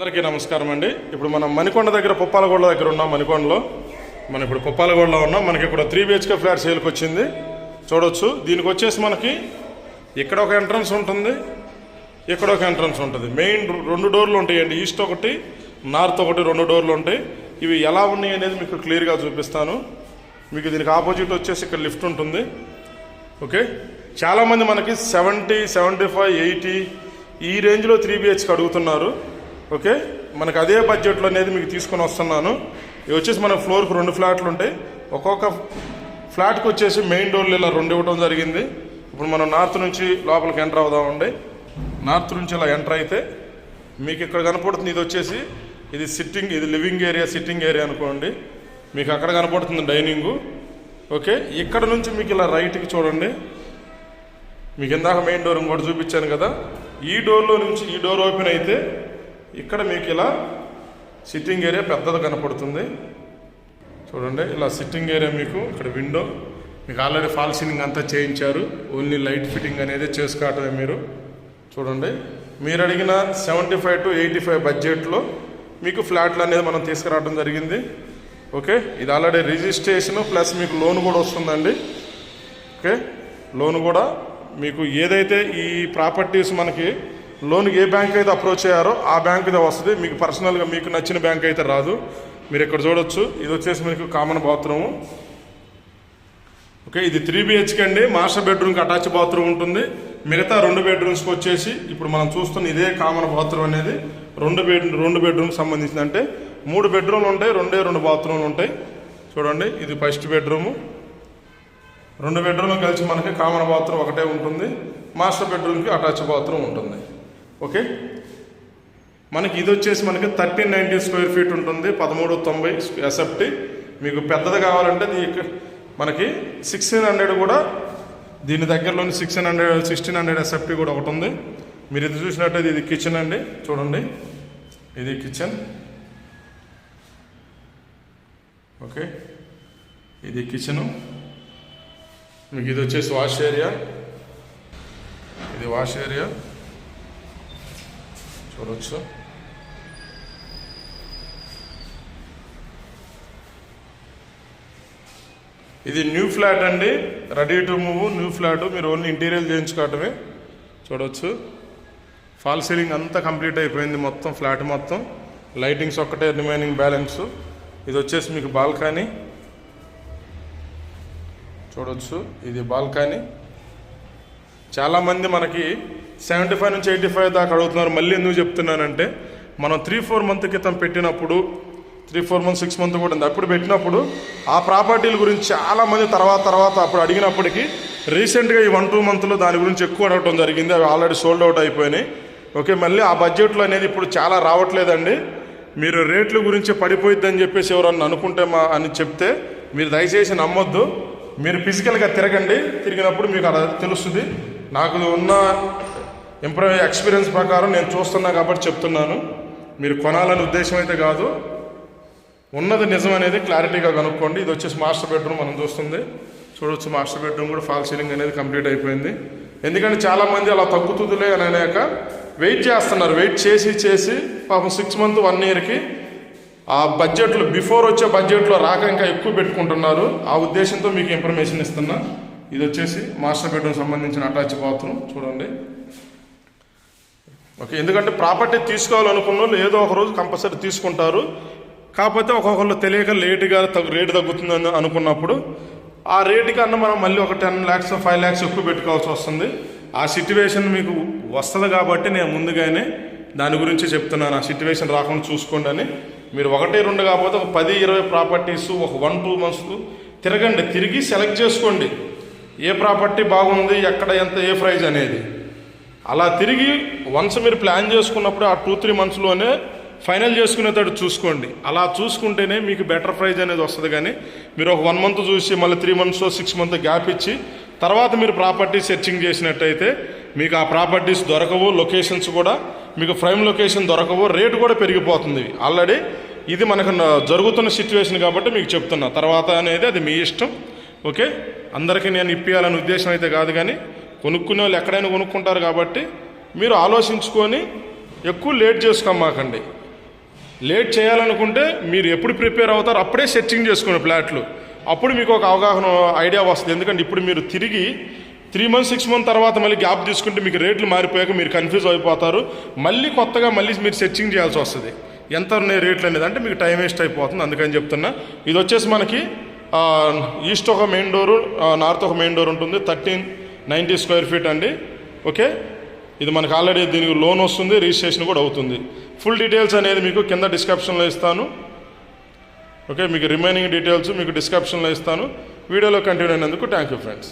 అందరికీ నమస్కారం అండి. ఇప్పుడు మనం మణికొండ దగ్గర పుప్పాలగూడ దగ్గర ఉన్నాం. మణికొండలో మనం ఇప్పుడు పుప్పాలగూడలో ఉన్నాం. మనకి ఇక్కడ 3 BHK ఫ్లాట్ సేల్కి వచ్చింది. చూడొచ్చు. దీనికి వచ్చేసి మనకి ఇక్కడ ఒక ఎంట్రన్స్ ఉంటుంది, ఇక్కడ ఒక ఎంట్రన్స్ ఉంటుంది. మెయిన్ 2 డోర్లు ఉంటాయండి. ఈస్ట్ ఒకటి, నార్త్ ఒకటి, 2 డోర్లు ఉంటాయి. ఇవి ఎలా ఉన్నాయి అనేది మీకు క్లియర్గా చూపిస్తాను. మీకు దీనికి ఆపోజిట్ వచ్చేసి ఇక్కడ లిఫ్ట్ ఉంటుంది. ఓకే, చాలామంది మనకి 70, 75, 80 ఈ రేంజ్లో 3 BHK అడుగుతున్నారు. ఓకే, మనకు అదే బడ్జెట్లో అనేది మీకు తీసుకొని వస్తున్నాను. ఇవి వచ్చేసి మన ఫ్లోర్కి 2 ఫ్లాట్లు ఉంటాయి. ఒక్కొక్క ఫ్లాట్కి వచ్చేసి మెయిన్ డోర్లు ఇలా 2 ఇవ్వడం జరిగింది. ఇప్పుడు మనం నార్త్ నుంచి లోపలికి ఎంటర్ అవుదామండి. నార్త్ నుంచి ఇలా ఎంటర్ అయితే మీకు ఇక్కడ కనపడుతుంది. ఇది వచ్చేసి ఇది సిట్టింగ్, ఇది లివింగ్ ఏరియా, సిట్టింగ్ ఏరియా అనుకోండి. మీకు అక్కడ కనపడుతుంది డైనింగు. ఓకే, ఇక్కడ నుంచి మీకు ఇలా రైట్కి చూడండి. మీకు ఇందాక మెయిన్ డోర్ ఇంకోటి చూపించాను కదా, ఈ డోర్లో నుంచి ఈ డోర్ ఓపెన్ అయితే ఇక్కడ మీకు ఇలా సిట్టింగ్ ఏరియా పెద్దది కనపడుతుంది. చూడండి, ఇలా సిట్టింగ్ ఏరియా మీకు ఇక్కడ విండో. మీకు ఆల్రెడీ ఫాల్ సీలింగ్ అంతా చేయించారు. ఓన్లీ లైట్ ఫిట్టింగ్ అనేది చేసుకోవటమే. మీరు చూడండి, మీరు అడిగిన 75 to 85 బడ్జెట్లో మీకు ఫ్లాట్లు అనేది మనం తీసుకురావడం జరిగింది. ఓకే, ఇది ఆల్రెడీ రిజిస్ట్రేషన్ ప్లస్ మీకు లోన్ కూడా వస్తుందండి. ఓకే, లోన్ కూడా మీకు ఏదైతే ఈ ప్రాపర్టీస్ మనకి లోన్కి ఏ బ్యాంక్ అయితే అప్రోచ్ అయ్యారో ఆ బ్యాంక్ అయితే వస్తుంది. మీకు పర్సనల్గా మీకు నచ్చిన బ్యాంక్ అయితే రాదు. మీరు ఇక్కడ చూడొచ్చు. ఇది వచ్చేసి మీకు కామన్ బాత్రూము. ఓకే, ఇది 3 BHK అండి. మాస్టర్ బెడ్రూమ్కి అటాచ్ బాత్రూమ్ ఉంటుంది. మిగతా 2 బెడ్రూమ్స్కి వచ్చేసి ఇప్పుడు మనం చూస్తున్న ఇదే కామన్ బాత్రూమ్ అనేది 2 బెడ్రూమ్కి సంబంధించింది. అంటే 3 బెడ్రూమ్లు ఉంటాయి, 2 బాత్రూమ్లు ఉంటాయి. చూడండి, ఇది ఫస్ట్ బెడ్రూము. 2 బెడ్రూమ్లు కలిసి మనకి కామన్ బాత్రూమ్ ఒకటే ఉంటుంది. మాస్టర్ బెడ్రూమ్కి అటాచ్ బాత్రూమ్ ఉంటుంది. ఓకే, మనకి ఇది వచ్చేసి మనకి 1390 స్క్వేర్ ఫీట్ ఉంటుంది. 1390 SFT. మీకు పెద్దది కావాలంటే మనకి 1600 కూడా, దీని దగ్గరలోని 1600 SFT కూడా ఒకటి ఉంది. మీరు ఇది చూసినట్టయితే ఇది కిచెన్ అండి. చూడండి, ఇది కిచెన్. ఓకే, ఇది కిచెను. మీకు ఇది వచ్చేసి వాష్ ఏరియా. ఇది వాష్ ఏరియా చూడవచ్చు. ఇది న్యూ ఫ్లాట్ అండి, ready to move new flat. మీరు ఓన్లీ ఇంటీరియర్ చేయించుకోవటమే. చూడవచ్చు, ఫాల్ సీలింగ్ అంతా కంప్లీట్ అయిపోయింది. మొత్తం ఫ్లాట్ మొత్తం లైటింగ్స్ ఒక్కటే రిమైనింగ్ బ్యాలెన్స్. ఇది వచ్చేసి మీకు బాల్కనీ. చూడవచ్చు, ఇది బాల్కనీ. చాలామంది మనకి 75 నుంచి 85 దాకా అడుగుతున్నారు. మళ్ళీ ఎందుకు చెప్తున్నానంటే, మనం 3-4 మంత్ క్రితం పెట్టినప్పుడు, 3-4 మంత్ 6 మంత్ కూడా ఉంది, అప్పుడు పెట్టినప్పుడు ఆ ప్రాపర్టీల గురించి చాలామంది తర్వాత అప్పుడు అడిగినప్పటికీ రీసెంట్గా ఈ 1-2 మంత్లో దాని గురించి ఎక్కువ అడగటం జరిగింది. అవి ఆల్రెడీ సోల్డ్ అవుట్ అయిపోయినాయి. ఓకే, మళ్ళీ ఆ బడ్జెట్లో అనేది ఇప్పుడు చాలా రావట్లేదండి. మీరు రేట్ల గురించి పడిపోయిద్దని చెప్పేసి ఎవరన్నా అనుకుంటే అని చెప్తే మీరు దయచేసి నమ్మొద్దు. మీరు ఫిజికల్గా తిరగండి. తిరిగినప్పుడు మీకు అలా తెలుస్తుంది. నాకు ఉన్న ఎక్స్పీరియన్స్ ప్రకారం నేను చూస్తున్నా కాబట్టి చెప్తున్నాను. మీరు కొనాలని ఉద్దేశం అయితే కాదు, ఉన్నది నిజం అనేది క్లారిటీగా కనుక్కోండి. ఇది వచ్చేసి మాస్టర్ బెడ్రూమ్ మనం చూస్తుంది. చూడవచ్చు, మాస్టర్ బెడ్రూమ్ కూడా ఫాల్ సీలింగ్ అనేది కంప్లీట్ అయిపోయింది. ఎందుకంటే చాలామంది అలా తగ్గుతుందిలే అని అనేక వెయిట్ చేస్తున్నారు. వెయిట్ చేసి పాపం 6 మంత్ 1 ఇయర్కి ఆ బడ్జెట్లో బిఫోర్ వచ్చే బడ్జెట్లో రాక ఇంకా ఎక్కువ పెట్టుకుంటున్నారు. ఆ ఉద్దేశంతో మీకు ఇన్ఫర్మేషన్ ఇస్తున్నా. ఇది వచ్చేసి మాస్టర్ బెడ్రూమ్ సంబంధించిన అటాచ్ బాత్రూమ్. చూడండి. ఓకే, ఎందుకంటే ప్రాపర్టీ తీసుకోవాలనుకున్న వాళ్ళు ఏదో ఒక రోజు కంపల్సరీ తీసుకుంటారు. కాకపోతే ఒక్కొక్కళ్ళు తెలియక లేటుగా రేటు తగ్గుతుందని అనుకున్నప్పుడు ఆ రేటు కన్నా మనం మళ్ళీ ఒక 10 lakhs 5 lakhs ఎక్కువ పెట్టుకోవాల్సి వస్తుంది. ఆ సిట్యువేషన్ మీకు వస్తుంది కాబట్టి నేను ముందుగానే దాని గురించి చెప్తున్నాను. ఆ సిట్యువేషన్ రాకుండా చూసుకోండి అని. మీరు 1-2 కాకపోతే ఒక 10-20 ప్రాపర్టీస్ ఒక 1-2 months తిరగండి. తిరిగి సెలెక్ట్ చేసుకోండి ఏ ప్రాపర్టీ బాగుంది, ఎక్కడ ఎంత, ఏ ప్రైజ్ అనేది. అలా తిరిగి వన్స్ మీరు ప్లాన్ చేసుకున్నప్పుడు ఆ 2-3 monthsలోనే ఫైనల్ చేసుకునేటట్టు చూసుకోండి. అలా చూసుకుంటేనే మీకు బెటర్ ప్రైజ్ అనేది వస్తుంది. కానీ మీరు ఒక 1 month చూసి మళ్ళీ 3 months 6 months గ్యాప్ ఇచ్చి తర్వాత మీరు ప్రాపర్టీ సెర్చింగ్ చేసినట్టయితే మీకు ఆ ప్రాపర్టీస్ దొరకవు. లొకేషన్స్ కూడా మీకు ప్రైమ్ లొకేషన్ దొరకవు. రేటు కూడా పెరిగిపోతుంది. ఆల్రెడీ ఇది మనకు జరుగుతున్న సిచ్యువేషన్ కాబట్టి మీకు చెప్తున్నా. తర్వాత అనేది అది మీ ఇష్టం. ఓకే, అందరికీ నేను ఇప్పియాలని ఉద్దేశం అయితే కాదు. కానీ కొనుక్కునే వాళ్ళు ఎక్కడైనా కొనుక్కుంటారు కాబట్టి మీరు ఆలోచించుకొని ఎక్కువ లేట్ చేసుకోమాకండి. లేట్ చేయాలనుకుంటే మీరు ఎప్పుడు ప్రిపేర్ అవుతారో అప్పుడే సెర్చింగ్ చేసుకోండి ఫ్లాట్లు. అప్పుడు మీకు ఒక అవగాహన ఐడియా వస్తుంది. ఎందుకంటే ఇప్పుడు మీరు తిరిగి 3 months 6 months తర్వాత మళ్ళీ గ్యాప్ తీసుకుంటే మీకు రేట్లు మారిపోయాక మీరు కన్ఫ్యూజ్ అయిపోతారు. మళ్ళీ కొత్తగా మీరు సెర్చింగ్ చేయాల్సి వస్తుంది ఎంత ఉన్నాయి రేట్లు అనేది. అంటే మీకు టైం వేస్ట్ అయిపోతుంది. అందుకని చెప్తున్నా. ఇది వచ్చేసి మనకి ఈస్ట్ ఒక మెయిన్ డోరు, నార్త్ ఒక మెయిన్ డోర్ ఉంటుంది. 1390 square feet అండి. ఓకే, ఇది మనకు ఆల్రెడీ దీనికి లోన్ వస్తుంది, రిజిస్ట్రేషన్ కూడా అవుతుంది. ఫుల్ డీటెయిల్స్ అనేది మీకు కింద డిస్క్రిప్షన్లో ఇస్తాను. ఓకే, మీకు రిమైనింగ్ డీటెయిల్స్ మీకు డిస్క్రిప్షన్లో ఇస్తాను. వీడియోలో కంటిన్యూ అయినందుకు థ్యాంక్ యూ ఫ్రెండ్స్.